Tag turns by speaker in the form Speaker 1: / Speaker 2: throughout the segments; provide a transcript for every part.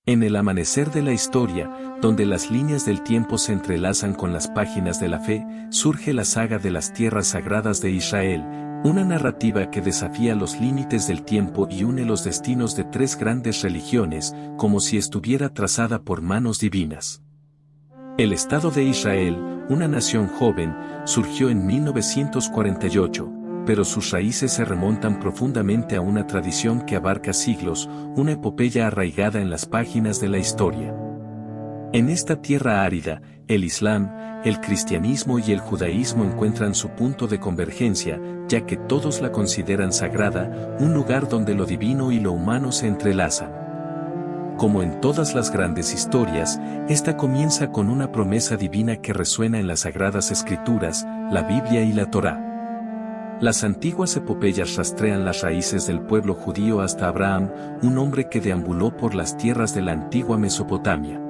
Speaker 1: En el amanecer de la historia, donde las líneas del tiempo se entrelazan con las páginas de la fe, surge la saga de las tierras sagradas de Israel, una narrativa que desafía los límites del tiempo y une los destinos de tres grandes religiones, como si estuviera trazada por manos divinas. El Estado de Israel, una nación joven, surgió en 1948, pero sus raíces se remontan profundamente a una tradición que abarca siglos, una epopeya arraigada en las páginas de la historia. En esta tierra árida, el Islam, el cristianismo y el judaísmo encuentran su punto de convergencia, ya que todos la consideran sagrada, un lugar donde lo divino y lo humano se entrelazan. Como en todas las grandes historias, esta comienza con una promesa divina que resuena en las sagradas escrituras, la Biblia y la Torá. Las antiguas epopeyas rastrean las raíces del pueblo judío hasta Abraham, un hombre que deambuló por las tierras de la antigua Mesopotamia.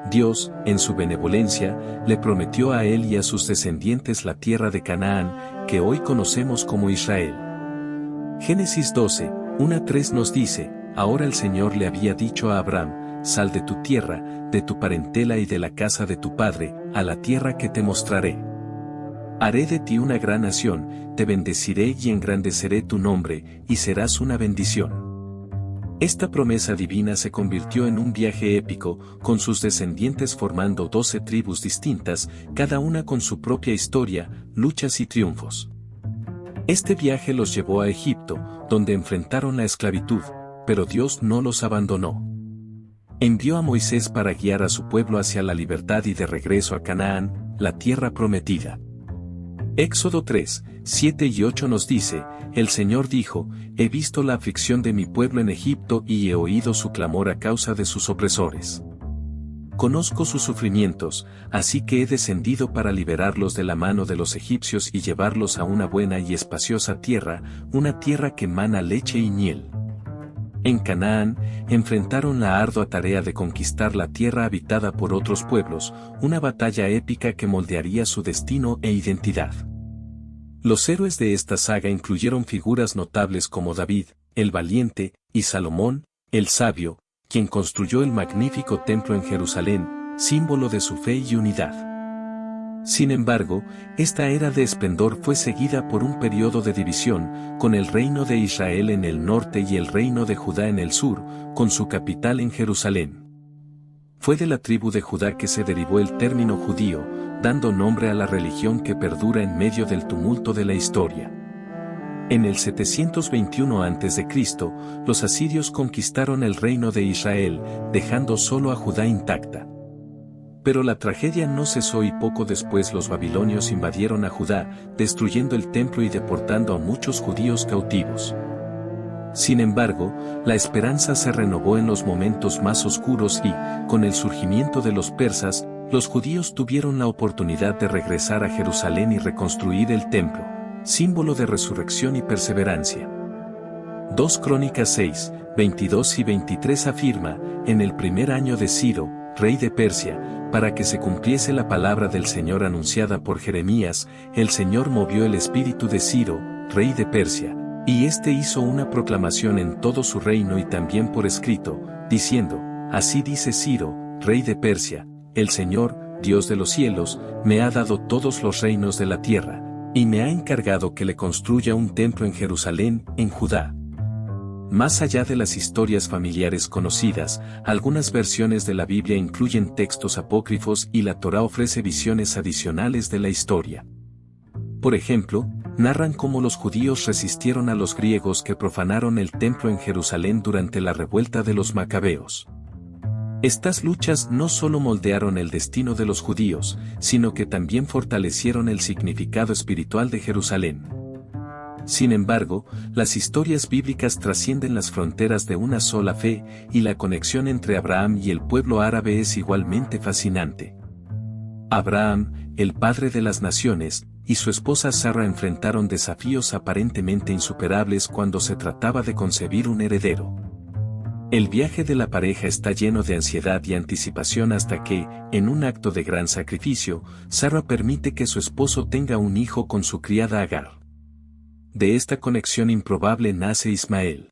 Speaker 1: Dios, en su benevolencia, le prometió a él y a sus descendientes la tierra de Canaán, que hoy conocemos como Israel. Génesis 12, 1-3 nos dice: Ahora el Señor le había dicho a Abraham: Sal de tu tierra, de tu parentela y de la casa de tu padre, a la tierra que te mostraré. Haré de ti una gran nación, te bendeciré y engrandeceré tu nombre, y serás una bendición. Esta promesa divina se convirtió en un viaje épico, con sus descendientes formando 12 tribus distintas, cada una con su propia historia, luchas y triunfos. Este viaje los llevó a Egipto, donde enfrentaron la esclavitud, pero Dios no los abandonó. Envió a Moisés para guiar a su pueblo hacia la libertad y de regreso a Canaán, la tierra prometida. Éxodo 3, 7 y 8 nos dice: El Señor dijo: He visto la aflicción de mi pueblo en Egipto y he oído su clamor a causa de sus opresores. Conozco sus sufrimientos, así que he descendido para liberarlos de la mano de los egipcios y llevarlos a una buena y espaciosa tierra, una tierra que mana leche y miel. En Canaán, enfrentaron la ardua tarea de conquistar la tierra habitada por otros pueblos, una batalla épica que moldearía su destino e identidad. Los héroes de esta saga incluyeron figuras notables como David, el valiente, y Salomón, el sabio, quien construyó el magnífico templo en Jerusalén, símbolo de su fe y unidad. Sin embargo, esta era de esplendor fue seguida por un periodo de división, con el reino de Israel en el norte y el reino de Judá en el sur, con su capital en Jerusalén. Fue de la tribu de Judá que se derivó el término judío, dando nombre a la religión que perdura en medio del tumulto de la historia. En el 721 a.C., los asirios conquistaron el reino de Israel, dejando solo a Judá intacta. Pero la tragedia no cesó y poco después los babilonios invadieron a Judá, destruyendo el templo y deportando a muchos judíos cautivos. Sin embargo, la esperanza se renovó en los momentos más oscuros y, con el surgimiento de los persas, los judíos tuvieron la oportunidad de regresar a Jerusalén y reconstruir el templo, símbolo de resurrección y perseverancia. 2 Crónicas 6, 22 y 23 afirma: En el primer año de Ciro, rey de Persia, para que se cumpliese la palabra del Señor anunciada por Jeremías, el Señor movió el espíritu de Ciro, rey de Persia, y éste hizo una proclamación en todo su reino y también por escrito, diciendo: Así dice Ciro, rey de Persia: El Señor, Dios de los cielos, me ha dado todos los reinos de la tierra, y me ha encargado que le construya un templo en Jerusalén, en Judá. Más allá de las historias familiares conocidas, algunas versiones de la Biblia incluyen textos apócrifos y la Torá ofrece visiones adicionales de la historia. Por ejemplo, narran cómo los judíos resistieron a los griegos que profanaron el templo en Jerusalén durante la revuelta de los macabeos. Estas luchas no solo moldearon el destino de los judíos, sino que también fortalecieron el significado espiritual de Jerusalén. Sin embargo, las historias bíblicas trascienden las fronteras de una sola fe, y la conexión entre Abraham y el pueblo árabe es igualmente fascinante. Abraham, el padre de las naciones, y su esposa Sara enfrentaron desafíos aparentemente insuperables cuando se trataba de concebir un heredero. El viaje de la pareja está lleno de ansiedad y anticipación hasta que, en un acto de gran sacrificio, Sara permite que su esposo tenga un hijo con su criada Agar. De esta conexión improbable nace Ismael.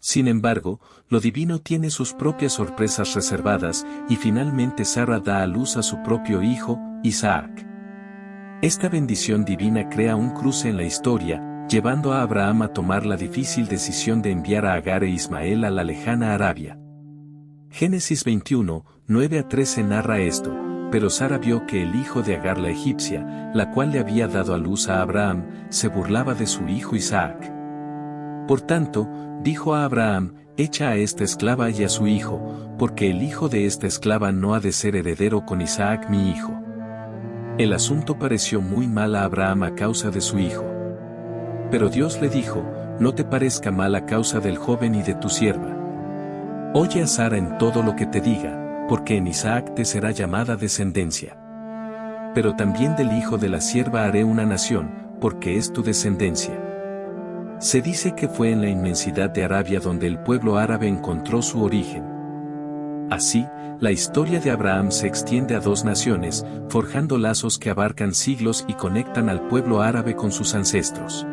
Speaker 1: Sin embargo, lo divino tiene sus propias sorpresas reservadas, y finalmente Sara da a luz a su propio hijo, Isaac. Esta bendición divina crea un cruce en la historia, llevando a Abraham a tomar la difícil decisión de enviar a Agar e Ismael a la lejana Arabia. Génesis 21, 9-13 narra esto, pero Sara vio que el hijo de Agar la egipcia, la cual le había dado a luz a Abraham, se burlaba de su hijo Isaac. Por tanto, dijo a Abraham, echa a esta esclava y a su hijo, porque el hijo de esta esclava no ha de ser heredero con Isaac mi hijo. El asunto pareció muy mal a Abraham a causa de su hijo. Pero Dios le dijo, no te parezca mal a causa del joven y de tu sierva. Oye a Sara en todo lo que te diga, porque en Isaac te será llamada descendencia. Pero también del hijo de la sierva haré una nación, porque es tu descendencia. Se dice que fue en la inmensidad de Arabia donde el pueblo árabe encontró su origen. Así, la historia de Abraham se extiende a dos naciones, forjando lazos que abarcan siglos y conectan al pueblo árabe con sus ancestros.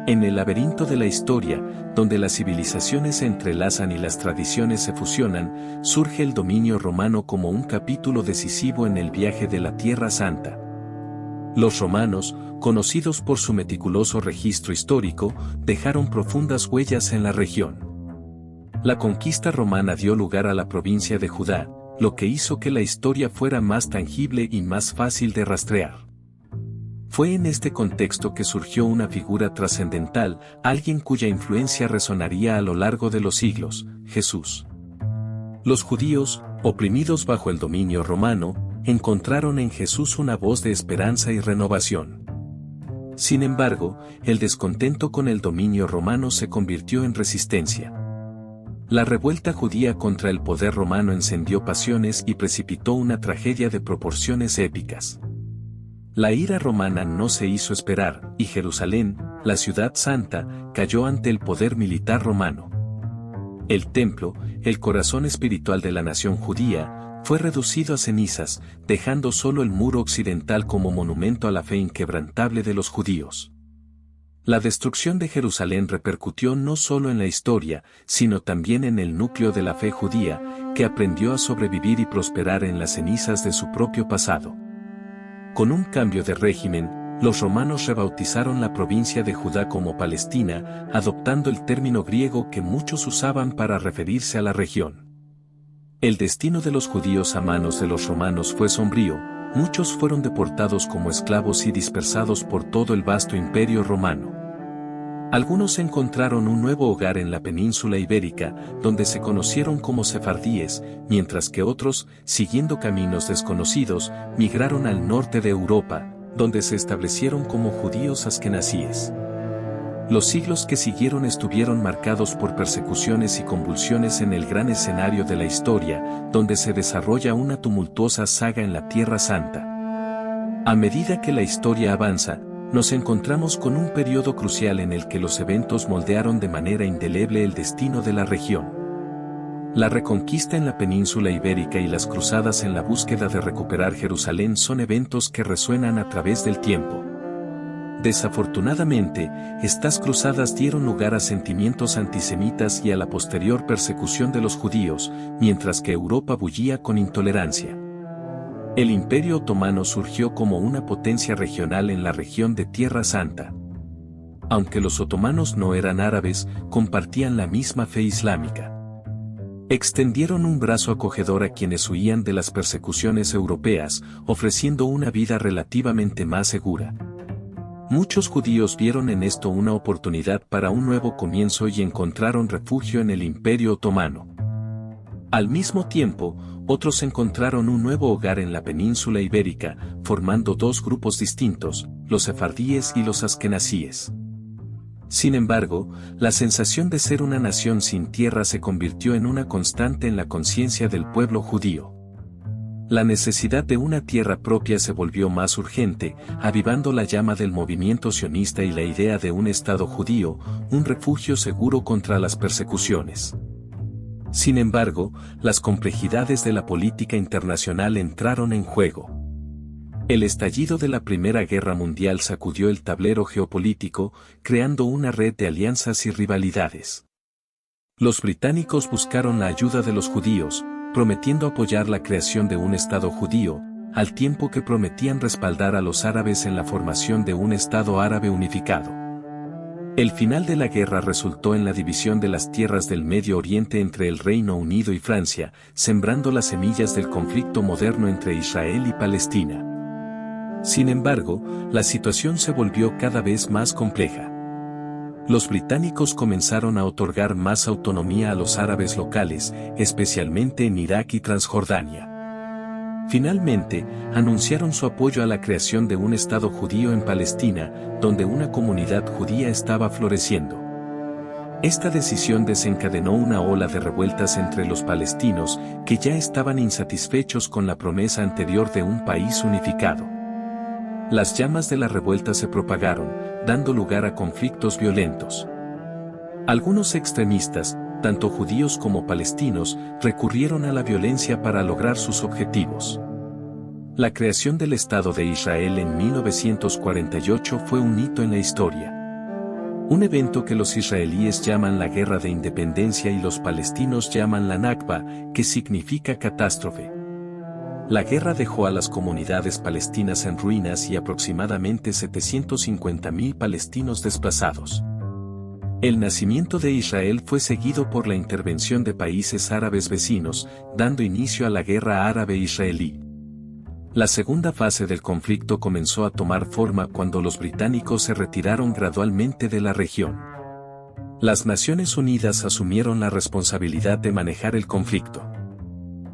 Speaker 1: En el laberinto de la historia, donde las civilizaciones se entrelazan y las tradiciones se fusionan, surge el dominio romano como un capítulo decisivo en el viaje de la Tierra Santa. Los romanos, conocidos por su meticuloso registro histórico, dejaron profundas huellas en la región. La conquista romana dio lugar a la provincia de Judá, lo que hizo que la historia fuera más tangible y más fácil de rastrear. Fue en este contexto que surgió una figura trascendental, alguien cuya influencia resonaría a lo largo de los siglos, Jesús. Los judíos, oprimidos bajo el dominio romano, encontraron en Jesús una voz de esperanza y renovación. Sin embargo, el descontento con el dominio romano se convirtió en resistencia. La revuelta judía contra el poder romano encendió pasiones y precipitó una tragedia de proporciones épicas. La ira romana no se hizo esperar, y Jerusalén, la ciudad santa, cayó ante el poder militar romano. El templo, el corazón espiritual de la nación judía, fue reducido a cenizas, dejando solo el muro occidental como monumento a la fe inquebrantable de los judíos. La destrucción de Jerusalén repercutió no solo en la historia, sino también en el núcleo de la fe judía, que aprendió a sobrevivir y prosperar en las cenizas de su propio pasado. Con un cambio de régimen, los romanos rebautizaron la provincia de Judá como Palestina, adoptando el término griego que muchos usaban para referirse a la región. El destino de los judíos a manos de los romanos fue sombrío, muchos fueron deportados como esclavos y dispersados por todo el vasto imperio romano. Algunos encontraron un nuevo hogar en la península ibérica, donde se conocieron como sefardíes, mientras que otros, siguiendo caminos desconocidos, migraron al norte de Europa, donde se establecieron como judíos askenazíes. Los siglos que siguieron estuvieron marcados por persecuciones y convulsiones en el gran escenario de la historia, donde se desarrolla una tumultuosa saga en la Tierra Santa. A medida que la historia avanza, nos encontramos con un periodo crucial en el que los eventos moldearon de manera indeleble el destino de la región. La reconquista en la península ibérica y las cruzadas en la búsqueda de recuperar Jerusalén son eventos que resuenan a través del tiempo. Desafortunadamente, estas cruzadas dieron lugar a sentimientos antisemitas y a la posterior persecución de los judíos, mientras que Europa bullía con intolerancia. El Imperio Otomano surgió como una potencia regional en la región de Tierra Santa. Aunque los otomanos no eran árabes, compartían la misma fe islámica. Extendieron un brazo acogedor a quienes huían de las persecuciones europeas, ofreciendo una vida relativamente más segura. Muchos judíos vieron en esto una oportunidad para un nuevo comienzo y encontraron refugio en el Imperio Otomano. Al mismo tiempo, otros encontraron un nuevo hogar en la península ibérica, formando dos grupos distintos, los sefardíes y los askenazíes. Sin embargo, la sensación de ser una nación sin tierra se convirtió en una constante en la conciencia del pueblo judío. La necesidad de una tierra propia se volvió más urgente, avivando la llama del movimiento sionista y la idea de un Estado judío, un refugio seguro contra las persecuciones. Sin embargo, las complejidades de la política internacional entraron en juego. El estallido de la Primera Guerra Mundial sacudió el tablero geopolítico, creando una red de alianzas y rivalidades. Los británicos buscaron la ayuda de los judíos, prometiendo apoyar la creación de un Estado judío, al tiempo que prometían respaldar a los árabes en la formación de un Estado árabe unificado. El final de la guerra resultó en la división de las tierras del Medio Oriente entre el Reino Unido y Francia, sembrando las semillas del conflicto moderno entre Israel y Palestina. Sin embargo, la situación se volvió cada vez más compleja. Los británicos comenzaron a otorgar más autonomía a los árabes locales, especialmente en Irak y Transjordania. Finalmente, anunciaron su apoyo a la creación de un Estado judío en Palestina, donde una comunidad judía estaba floreciendo. Esta decisión desencadenó una ola de revueltas entre los palestinos, que ya estaban insatisfechos con la promesa anterior de un país unificado. Las llamas de la revuelta se propagaron, dando lugar a conflictos violentos. Algunos extremistas, tanto judíos como palestinos, recurrieron a la violencia para lograr sus objetivos. La creación del Estado de Israel en 1948 fue un hito en la historia. Un evento que los israelíes llaman la Guerra de Independencia y los palestinos llaman la Nakba, que significa catástrofe. La guerra dejó a las comunidades palestinas en ruinas y aproximadamente 750.000 palestinos desplazados. El nacimiento de Israel fue seguido por la intervención de países árabes vecinos, dando inicio a la guerra árabe-israelí. La segunda fase del conflicto comenzó a tomar forma cuando los británicos se retiraron gradualmente de la región. Las Naciones Unidas asumieron la responsabilidad de manejar el conflicto.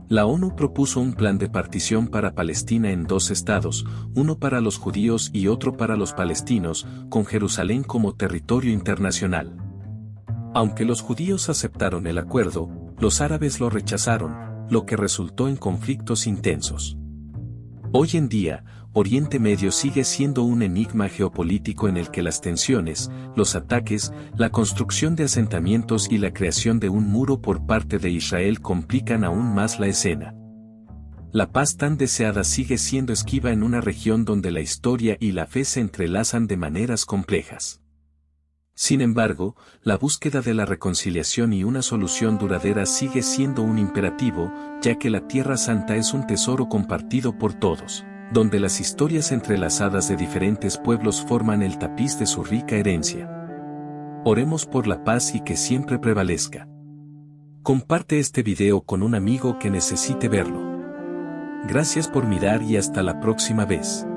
Speaker 1: La ONU propuso un plan de partición para Palestina en 2 estados, uno para los judíos y otro para los palestinos, con Jerusalén como territorio internacional. Aunque los judíos aceptaron el acuerdo, los árabes lo rechazaron, lo que resultó en conflictos intensos. Hoy en día, Oriente Medio sigue siendo un enigma geopolítico en el que las tensiones, los ataques, la construcción de asentamientos y la creación de un muro por parte de Israel complican aún más la escena. La paz tan deseada sigue siendo esquiva en una región donde la historia y la fe se entrelazan de maneras complejas. Sin embargo, la búsqueda de la reconciliación y una solución duradera sigue siendo un imperativo, ya que la Tierra Santa es un tesoro compartido por todos, donde las historias entrelazadas de diferentes pueblos forman el tapiz de su rica herencia. Oremos por la paz y que siempre prevalezca. Comparte este video con un amigo que necesite verlo. Gracias por mirar y hasta la próxima vez.